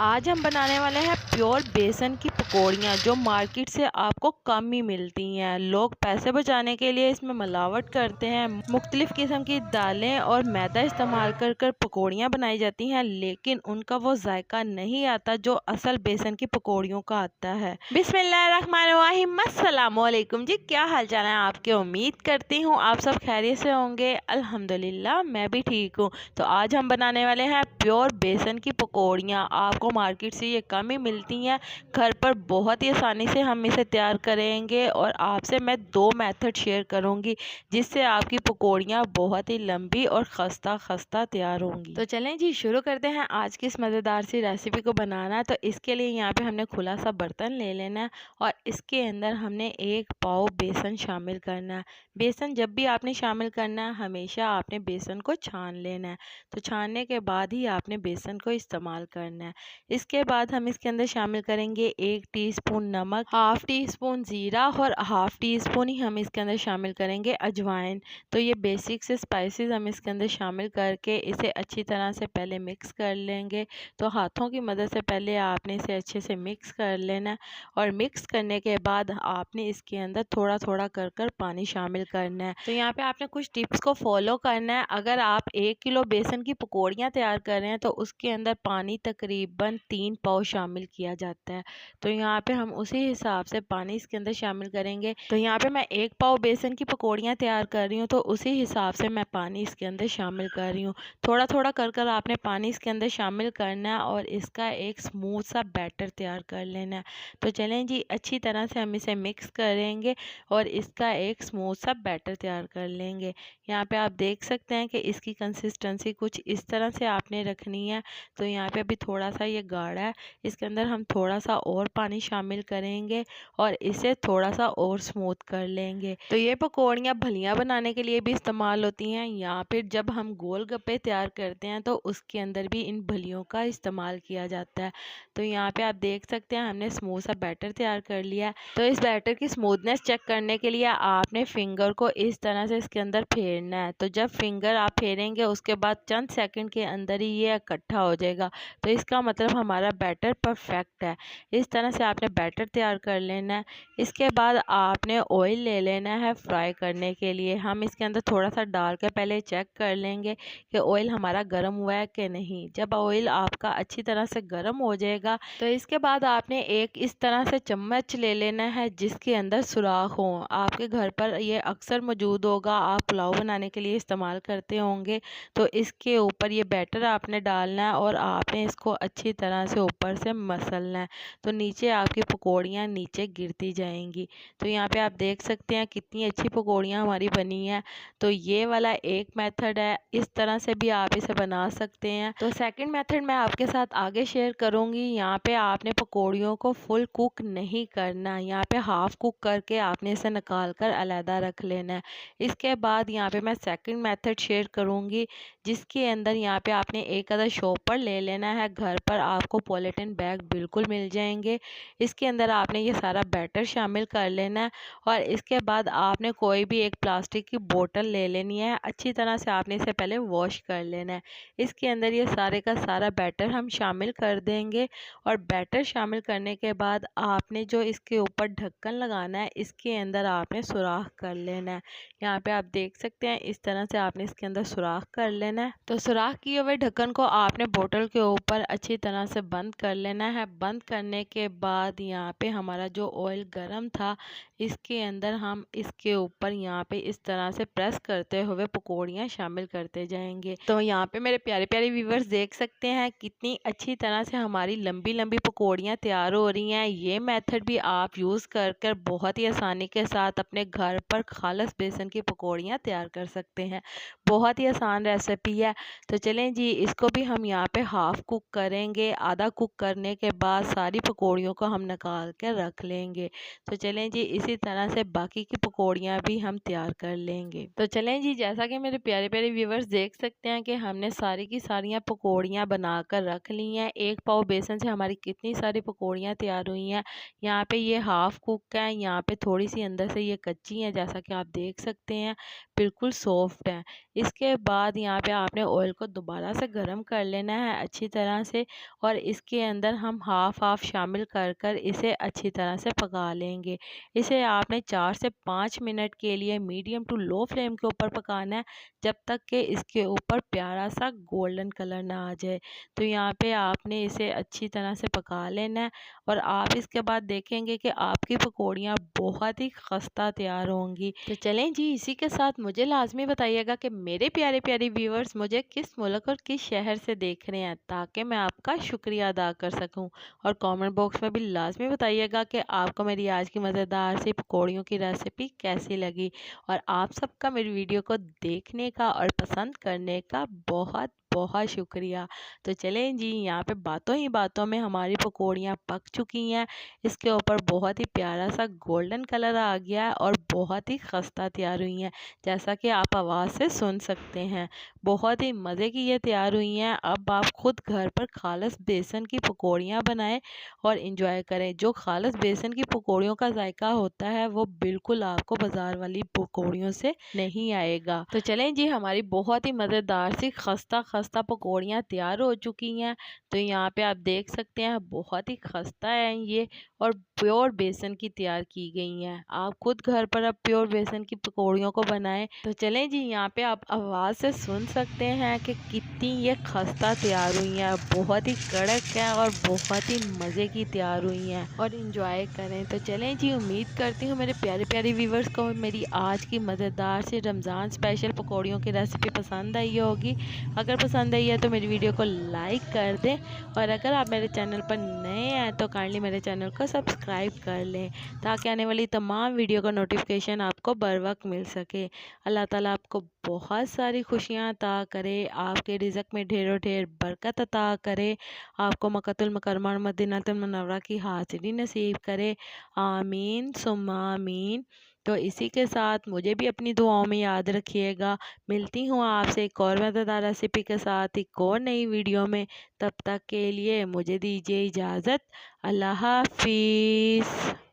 आज हम बनाने वाले हैं प्योर बेसन की पकौड़ियाँ जो मार्केट से आपको कम ही मिलती हैं। लोग पैसे बचाने के लिए इसमें मिलावट करते हैं। मुख्तलिफ किस्म की दालें और मैदा इस्तेमाल कर कर पकौड़ियाँ बनाई जाती हैं, लेकिन उनका वो जायका नहीं आता जो असल बेसन की पकौड़ियों का आता है। बिस्मिल्लाहिर्रहमानिर्रहीम, अस्सलामुअलैकुम जी, क्या हाल चाल है आपके? उम्मीद करती हूँ आप सब खैरियत से होंगे। अल्हम्दुलिल्लाह मैं भी ठीक हूँ। तो आज हम बनाने वाले हैं प्योर बेसन की पकौड़ियाँ। आपको मार्केट से ये कम ही मिलती हैं। घर पर बहुत ही आसानी से हम इसे तैयार करेंगे और आपसे मैं दो मेथड शेयर करूँगी जिससे आपकी पकौड़ियाँ बहुत ही लंबी और खस्ता खस्ता तैयार होंगी। तो चलें जी, शुरू करते हैं आज की इस मज़ेदार सी रेसिपी को बनाना। तो इसके लिए यहाँ पे हमने खुला सा बर्तन ले लेना है और इसके अंदर हमने 1 पाव बेसन शामिल करना है। बेसन जब भी आपने शामिल करना है, हमेशा आपने बेसन को छान लेना है। तो छानने के बाद ही आपने बेसन को इस्तेमाल करना है। इसके बाद हम इसके अंदर शामिल करेंगे 1 टीस्पून नमक, हाफ़ टी स्पून ज़ीरा और हाफ़ टी स्पून ही हम इसके अंदर शामिल करेंगे अजवाइन। तो ये बेसिक से स्पाइसेस हम इसके अंदर शामिल करके इसे अच्छी तरह से पहले मिक्स कर लेंगे। तो हाथों की मदद से पहले आपने इसे अच्छे से मिक्स कर लेना है और मिक्स करने के बाद आपने इसके अंदर थोड़ा थोड़ा कर कर पानी शामिल करना है। तो यहाँ पे आपने कुछ टिप्स को फॉलो करना है। अगर आप 1 किलो बेसन की पकौड़ियाँ तैयार कर रहे हैं तो उसके अंदर पानी तकरीबन 3 पाव शामिल किया जाता है। तो यहाँ पे हम उसी हिसाब से पानी इसके अंदर शामिल करेंगे। तो यहाँ पे मैं 1 पाव बेसन की पकौड़ियाँ तैयार कर रही हूँ, तो उसी हिसाब से मैं पानी इसके अंदर शामिल कर रही हूँ। थोड़ा थोड़ा कर कर आपने पानी इसके अंदर शामिल करना है और इसका एक स्मूथ सा बैटर तैयार कर लेना है। तो चलें जी, अच्छी तरह से हम इसे मिक्स करेंगे और इसका एक स्मूथ सा बैटर तैयार कर लेंगे। यहाँ पे आप देख सकते हैं कि इसकी कंसिस्टेंसी कुछ इस तरह से आपने रखनी है। तो यहाँ पे अभी थोड़ा सा ये गाढ़ा है, इसके अंदर हम थोड़ा सा और पानी शामिल करेंगे और इसे थोड़ा सा और स्मूथ कर लेंगे। तो ये पकौड़ियाँ भलियाँ बनाने के लिए भी इस्तेमाल होती हैं, या फिर जब हम गोलगप्पे तैयार करते हैं तो उसके अंदर भी इन भलियों का इस्तेमाल किया जाता है। तो यहाँ पे आप देख सकते हैं हमने स्मूथ सा बैटर तैयार कर लिया है। तो इस बैटर की स्मूथनेस चेक करने के लिए आपने फिंगर को इस तरह से इसके अंदर फेरना है। तो जब फिंगर आप फेरेंगे उसके बाद चंद सेकंड के अंदर ही ये इकट्ठा हो जाएगा। तो इसका मतलब हमारा बैटर परफेक्ट है। इस तरह से आपने बैटर तैयार कर लेना है। इसके बाद आपने ऑयल ले लेना है फ्राई करने के लिए। हम इसके अंदर थोड़ा सा डाल के पहले चेक कर लेंगे कि ऑयल हमारा गर्म हुआ है कि नहीं। जब ऑयल आपका अच्छी तरह से गर्म हो जाएगा तो इसके बाद आपने एक इस तरह से चम्मच ले लेना है जिसके अंदर सुराख हो। आपके घर पर ये अक्सर मौजूद होगा, आप पुलाव बनाने के लिए इस्तेमाल करते होंगे। तो इसके ऊपर ये बैटर आपने डालना है और आपने इसको अच्छी तरह से ऊपर से मसलना है। तो नीचे आपकी पकौड़ियाँ नीचे गिरती जाएंगी। तो यहाँ पे आप देख सकते हैं कितनी अच्छी पकौड़ियाँ हमारी बनी हैं। तो ये वाला एक मेथड है, इस तरह से भी आप इसे बना सकते हैं। तो सेकंड मेथड मैं आपके साथ आगे शेयर करूँगी। यहाँ पे आपने पकौड़ियों को फुल कुक नहीं करना, यहाँ पे हाफ कुक करके आपने इसे निकाल कर अलहदा रख लेना है। इसके बाद यहाँ पे मैं सेकंड मेथड शेयर करूँगी जिसके अंदर यहाँ पे आपने एक अदर शॉपर ले लेना है। घर पर आपको पॉलीथीन बैग बिल्कुल मिल जाएंगे। इसके अंदर आपने ये सारा बैटर शामिल कर लेना है और इसके बाद आपने कोई भी एक प्लास्टिक की बोतल ले लेनी है। अच्छी तरह से आपने इसे पहले वॉश कर लेना है। इसके अंदर ये सारे का सारा बैटर हम शामिल कर देंगे और बैटर शामिल करने के बाद आपने जो इसके ऊपर ढक्कन लगाना है इसके अंदर आपने सुराख कर लेना है। यहाँ पे आप देख सकते हैं इस तरह से आपने इसके अंदर सुराख कर लेना है। तो सुराख किए हुए ढक्कन को आपने बोतल के ऊपर अच्छी तरह से बंद कर लेना है। बंद करने के बाद यहाँ पे हमारा जो ऑयल गर्म था इसके अंदर हम इसके ऊपर यहाँ पे इस तरह से प्रेस करते हुए पकौड़ियाँ शामिल करते जाएंगे। तो यहाँ पे मेरे प्यारे प्यारे व्यूवर्स देख सकते हैं कितनी अच्छी तरह से हमारी लंबी लंबी पकौड़ियाँ तैयार हो रही हैं। ये मेथड भी आप यूज़ कर कर बहुत ही आसानी के साथ अपने घर पर खालिस बेसन की पकौड़ियाँ तैयार कर सकते हैं। बहुत ही आसान रेसिपी है। तो चलें जी, इसको भी हम यहाँ पे हाफ़ कुक करेंगे। आधा कुक करने के बाद सारी पकौड़ियों को हम निकाल कर रख लेंगे। तो चलें जी, इसी तरह से बाकी की पकौड़ियाँ भी हम तैयार कर लेंगे। तो चलें जी, जैसा कि मेरे प्यारे प्यारे व्यूवर्स देख सकते हैं कि हमने सारी की सारियाँ पकौड़ियाँ बनाकर रख ली हैं। 1 पाव बेसन से हमारी कितनी सारी पकौड़ियाँ तैयार हुई हैं। यहाँ पे ये हाफ़ कुक है, यहाँ पे थोड़ी सी अंदर से ये कच्ची हैं, जैसा कि आप देख सकते हैं बिल्कुल सॉफ्ट है। इसके बाद यहाँ पे आपने ऑयल को दोबारा से गर्म कर लेना है अच्छी तरह से और इसके अंदर हम हाफ हाफ शामिल कर कर इसे अच्छी तरह से पका लेंगे। इसे आपने 4 से 5 मिनट के लिए मीडियम टू लो फ्लेम के ऊपर पकाना है, जब तक कि इसके ऊपर प्यारा सा गोल्डन कलर ना आ जाए। तो यहाँ पे आपने इसे अच्छी तरह से पका लेना है और आप इसके बाद देखेंगे कि आपकी पकौड़ियाँ बहुत ही खस्ता तैयार होंगी। तो चलें जी, इसी के साथ मुझे लाजमी बताइएगा कि मेरे प्यारे प्यारे व्यूअर्स मुझे किस मुल्क और किस शहर से देख रहे हैं, ताकि मैं आपका शुक्रिया अदा कर सकूं। और कमेंट बॉक्स में भी लाजमी बताइएगा कि आपको मेरी आज की मज़ेदार सी पकौड़ियों की रेसिपी कैसी लगी। और आप सबका मेरी वीडियो को देखने का और पसंद करने का बहुत बहुत शुक्रिया। तो चलें जी, यहाँ पे बातों ही बातों में हमारी पकौड़ियाँ पक चुकी हैं। इसके ऊपर बहुत ही प्यारा सा गोल्डन कलर आ गया है और बहुत ही खस्ता तैयार हुई हैं, जैसा कि आप आवाज़ से सुन सकते हैं। बहुत ही मज़े की ये तैयार हुई हैं। अब आप खुद घर पर खालिस बेसन की पकौड़ियाँ बनाएं और इंजॉय करें। जो खालिस बेसन की पकौड़ियों का जायका होता है वो बिल्कुल आपको बाज़ार वाली पकौड़ियों से नहीं आएगा। तो चलें जी, हमारी बहुत ही मज़ेदार सी खस्ता खस्ता पकौड़ियाँ तैयार हो चुकी हैं। तो यहाँ पे आप देख सकते हैं बहुत ही खस्ता है ये और प्योर बेसन की तैयार की गई हैं। आप खुद घर पर अब प्योर बेसन की पकौड़ियों को बनाएं। तो चलें जी, यहाँ पे आप आवाज़ से सुन सकते हैं कि कितनी ये खस्ता तैयार हुई हैं। बहुत ही कड़क है और बहुत ही मज़े की तैयार हुई हैं और इंजॉय करें। तो चलें जी, उम्मीद करती हूँ मेरे प्यारे प्यारे व्यूवर्स को मेरी आज की मज़ेदार से रमज़ान स्पेशल पकौड़ियों की रेसिपी पसंद आई होगी। अगर पसंद आई है तो मेरी वीडियो को लाइक कर दें और अगर आप मेरे चैनल पर नए हैं तो काइंडली मेरे चैनल को सब्सक्राइब कर लें, ताकि आने वाली तमाम वीडियो का नोटिफिकेशन आपको बर वक्त मिल सके। अल्लाह ताला आपको बहुत सारी खुशियाँ अता करे, आपके रिज़्क में ढेरों ढेर बरकत अता करे, आपको मक्कतुल मुकर्रमा और मदीनातुल मुनव्वरा की हाज़िरी नसीब करे। आमीन सुम्मा आमीन। तो इसी के साथ मुझे भी अपनी दुआओं में याद रखिएगा। मिलती हूँ आपसे एक और मज़ेदार रेसिपी के साथ एक और नई वीडियो में। तब तक के लिए मुझे दीजिए इजाज़त। अल्लाह हाफिज़।